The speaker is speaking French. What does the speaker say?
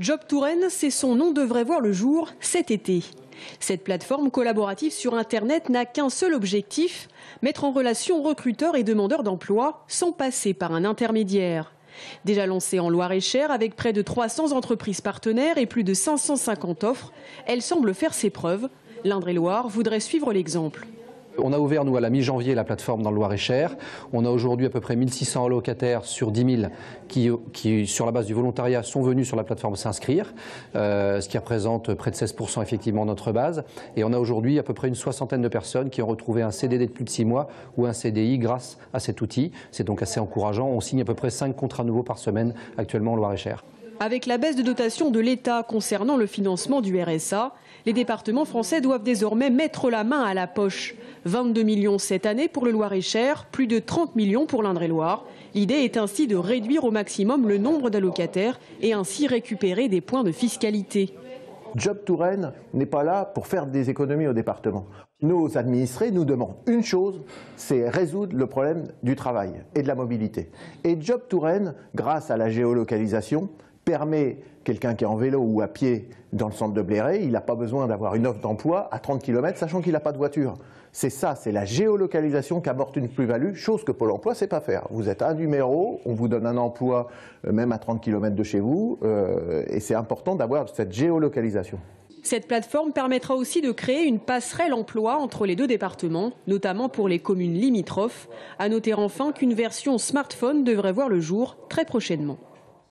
Job Touraine, c'est son nom, devrait voir le jour cet été. Cette plateforme collaborative sur Internet n'a qu'un seul objectif, mettre en relation recruteurs et demandeurs d'emploi sans passer par un intermédiaire. Déjà lancée en Loir-et-Cher avec près de 300 entreprises partenaires et plus de 550 offres, elle semble faire ses preuves. L'Indre-et-Loire voudrait suivre l'exemple. On a ouvert, nous, à la mi-janvier, la plateforme dans le Loir-et-Cher. On a aujourd'hui à peu près 1600 allocataires sur 10 000 qui, sur la base du volontariat, sont venus sur la plateforme s'inscrire, ce qui représente près de 16% effectivement notre base. Et on a aujourd'hui à peu près une soixantaine de personnes qui ont retrouvé un CDD de plus de 6 mois ou un CDI grâce à cet outil. C'est donc assez encourageant. On signe à peu près 5 contrats nouveaux par semaine actuellement en Loir-et-Cher. Avec la baisse de dotation de l'État concernant le financement du RSA, les départements français doivent désormais mettre la main à la poche. 22 millions cette année pour le Loir-et-Cher, plus de 30 millions pour l'Indre-et-Loire. L'idée est ainsi de réduire au maximum le nombre d'allocataires et ainsi récupérer des points de fiscalité. Job Touraine n'est pas là pour faire des économies au département. Nos administrés nous demandent une chose, c'est résoudre le problème du travail et de la mobilité. Et Job Touraine, grâce à la géolocalisation, permet quelqu'un qui est en vélo ou à pied dans le centre de Bléré, il n'a pas besoin d'avoir une offre d'emploi à 30 km, sachant qu'il n'a pas de voiture. C'est ça, c'est la géolocalisation qui apporte une plus-value, chose que Pôle emploi ne sait pas faire. Vous êtes un numéro, on vous donne un emploi même à 30 km de chez vous, et c'est important d'avoir cette géolocalisation. Cette plateforme permettra aussi de créer une passerelle emploi entre les deux départements, notamment pour les communes limitrophes. À noter enfin qu'une version smartphone devrait voir le jour très prochainement.